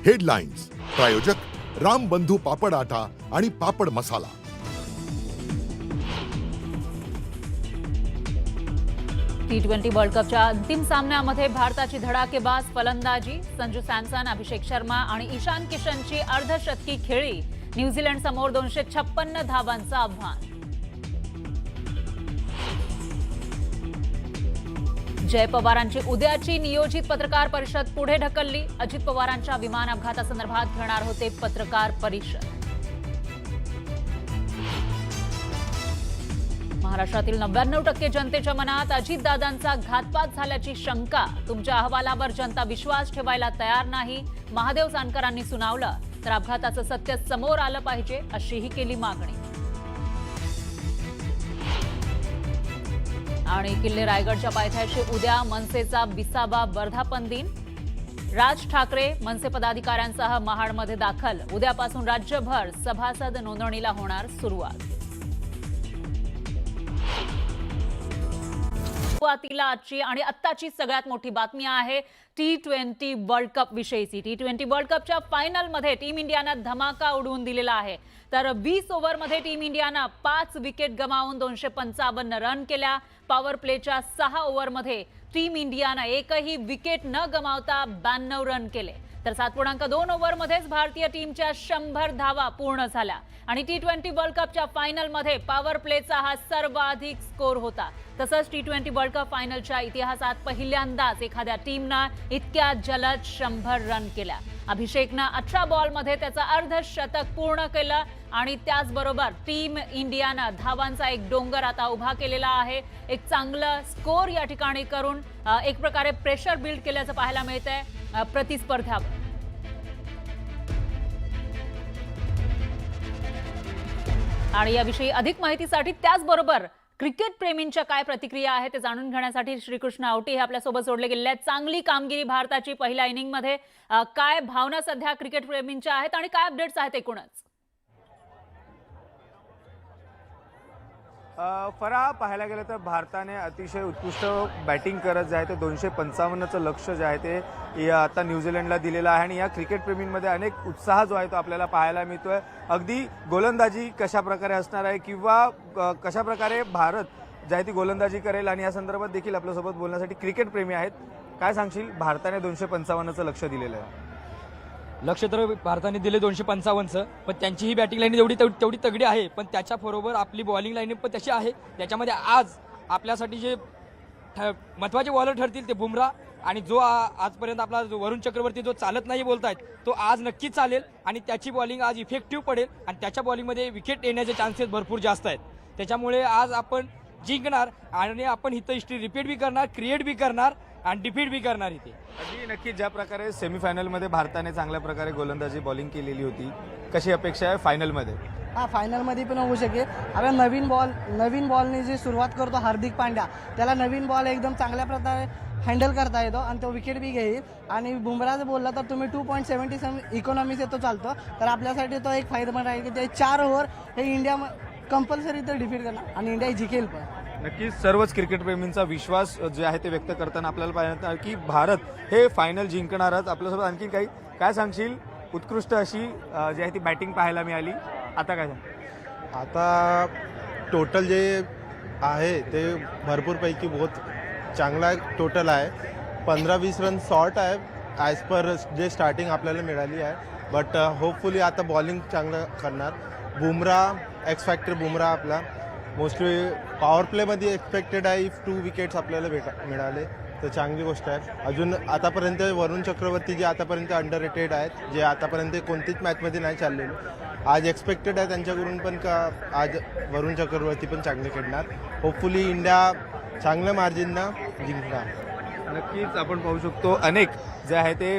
Headlines प्रायोजक राम बंधू पापड आटा आणि पापड मसाला। T20 वर्ल्ड कपच्या अंतिम सामन्यामध्ये भारताची धडाकेबाज फलंदाजी, संजू सॅमसन, अभिषेक शर्मा आणि ईशान किशनची अर्धशतकी खेळी, न्यूझीलंड समोर 256 धावांचं आव्हान। जय पवारांची उद्याची नियोजित पत्रकार परिषद पुढे ढकलली, अजित पवारांच्या विमान अपघातासंदर्भात घेणार होते पत्रकार परिषद। महाराष्ट्रातील 99% जनतेच्या मनात अजितदादांचा घातपात झाल्याची शंका, तुमच्या अहवालावर जनता विश्वास ठेवायला तयार नाही, महादेव जानकरांनी सुनावलं, तर अपघाताचं सत्य समोर आलं पाहिजे अशीही केली मागणी। आणि किल्ले रायगडच्या पायथ्याशी उद्या मनसेचा 20वा वर्धापन दिन, राज ठाकरे मनसे पदाधिकाऱ्यांसह महाडमध्ये दाखल, उद्यापासून राज्यभर सभासद नोंदणीला होणार सुरुवात। सुरुवातीला आजची आणि आत्ताची सगळ्यात मोठी बातमी आहे T20 वर्ल्ड कप विषयीची। T20 वर्ल्ड कपच्या फायनलमध्ये टीम इंडियानं धमाका उडवून दिलेला आहे, तर 20 ओव्हरमध्ये टीम इंडियानं 5 विकेट गमावून 255 रन केल्या। पॉवर प्लेच्या 6 ओव्हरमध्ये टीम इंडियानं एकही विकेट न गमावता 92 रन केले, तर 7.2 ओव्हरमध्येच भारतीय टीमच्या 100 धावा पूर्ण झाल्या आणि T20 वर्ल्ड कपच्या फायनलमध्ये पॉवर प्लेचा हा सर्वाधिक स्कोर होता। तसंच T20 वर्ल्ड कप फायनलच्या इतिहासात पहिल्यांदाच एखाद्या टीमनं इतक्या जलद 100 रन केल्या। अभिषेकनं 18 बॉलमध्ये त्याचं अर्धशतक पूर्ण केलं आणि त्याचबरोबर टीम इंडियानं धावांचा एक डोंगर आता उभा केलेला आहे। एक चांगलं स्कोर या ठिकाणी करून एक प्रकारे प्रेशर बिल्ड केल्याचं पाहायला मिळतंय प्रतिस्पर्ध्यावर। आणि याविषयी अधिक माहितीसाठी त्याचबरोबर क्रिकेट प्रेमींच्या काय प्रतिक्रिया आहे ते जाणून घेण्यासाठी श्रीकृष्ण आवटी हे आपल्यासोबत जोडले गेले आहेत। चांगली कामगिरी भारताची पहिल्या इनिंगमध्ये, काय भावना सध्या क्रिकेट प्रेमींच्या आहेत आणि काय अपडेट्स आहेत एकूणच? फराह, पाहायला गेलं तर भारताने अतिशय उत्कृष्ट बॅटिंग करत जे आहे ते 255चं लक्ष जे आहे ते आता न्यूझीलंडला दिलेलं आहे आणि या क्रिकेट प्रेमींमध्ये अनेक उत्साह जो आहे तो आपल्याला पाहायला मिळतोय। अगदी गोलंदाजी कशा प्रकारे असणार आहे किंवा कशा प्रकारे भारत जे आहे ती गोलंदाजी करेल आणि या संदर्भात देखील आपल्यासोबत बोलण्यासाठी क्रिकेट प्रेमी आहेत। काय सांगशील, भारताने 255चं लक्ष दिलेलं आहे? लक्ष तर भारताने दिले 255चं, पण त्यांची ही बॅटिंग लाईन तेवढी तगडी आहे, पण त्याच्याबरोबर आपली बॉलिंग लाईन पण तशी आहे। त्याच्यामध्ये आज आपल्यासाठी जे महत्त्वाचे बॉलर ठरतील ते बुमराह आणि जो आजपर्यंत आपला जो वरुण चक्रवर्ती जो चालत नाही बोलतायत तो आज नक्कीच चालेल आणि त्याची बॉलिंग आज इफेक्टिव्ह पडेल आणि त्याच्या बॉलिंगमध्ये विकेट येण्याचे चान्सेस भरपूर जास्त आहेत। त्याच्यामुळे आज आपण जिंकणार आणि आपण इथं हिस्ट्री रिपीट बी करणार, क्रिएट बी करणार आणि डिफीट बी करणार इथे। अगदी नक्की ज्या प्रकारे सेमीफायनलमध्ये भारताने चांगल्या प्रकारे गोलंदाजी बॉलिंग केलेली होती, कशी अपेक्षा आहे फायनलमध्ये? हा, फायनलमध्ये पण होऊ शकेल। आता नवीन बॉलने जी सुरुवात करतो हार्दिक पांड्या, त्याला नवीन बॉल एकदम चांगल्या प्रकारे हँडल करता येतो आणि तो विकेट बी घेईल। आणि बुमराहचं बोलला तर तुम्ही 2.77 इकॉनॉमीच येतो चालतो, तर आपल्यासाठी तो एक फायदेमंद आहे की ते 4 ओव्हर हे इंडिया कंपल्सरी तर डिफीट करणार आणि इंडिया जिंकेल पण। नक्कीच सर्वच क्रिकेट प्रेमींचा विश्वास जे आहे ते व्यक्त करताना आपल्याला पाहिजे की भारत हे फायनल जिंकणारच। आपल्यासोबत आणखी काही काय सांगशील, उत्कृष्ट अशी जी आहे ती बॅटिंग पाहायला मिळाली, आता काय सांग? आता टोटल जे आहे ते भरपूरपैकी बहुत चांगला टोटल आहे। 15-20 रन शॉर्ट आहे ॲज पर जे स्टार्टिंग आपल्याला मिळाली आहे, बट होपफुली आता बॉलिंग चांगलं करणार। बुमराह एक्स फॅक्टर बुमराह आपला मोस्टली पॉवर प्लेमध्ये एक्सपेक्टेड आहे। 2 विकेट्स आपल्याला मिळाले तर चांगली गोष्ट आहे। अजून आतापर्यंत वरुण चक्रवर्ती जे आतापर्यंत अंडर रेटेड आहेत, जे आतापर्यंत कोणतीच मॅचमध्ये नाही चाललेले, आज एक्सपेक्टेड आहे त्यांच्याकडून पण का आज वरुण चक्रवर्ती पण चांगले खेळणार। होपफुली इंडिया चांगल्या मार्जिननं जिंकणार। नक्कीच आपण पाहू शकतो अनेक जे आहे ते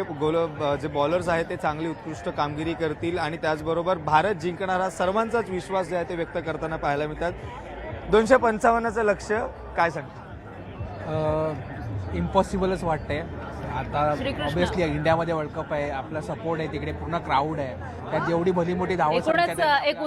जे बॉलर्स आहेत ते चांगली उत्कृष्ट कामगिरी करतील आणि त्याचबरोबर भारत जिंकणारा सर्वांचाच विश्वास जे आहे ते व्यक्त करताना पाहायला मिळतात। 255चं लक्ष काय सांगतं? इम्पॉसिबलच वाटतंय। आता ऑब्विसली इंडियामध्ये वर्ल्ड कप आहे, आपला सपोर्ट आहे, तिकडे पूर्ण क्राऊड आहे, त्यात जेवढी भली मोठी धावसंख्या एकूणच एक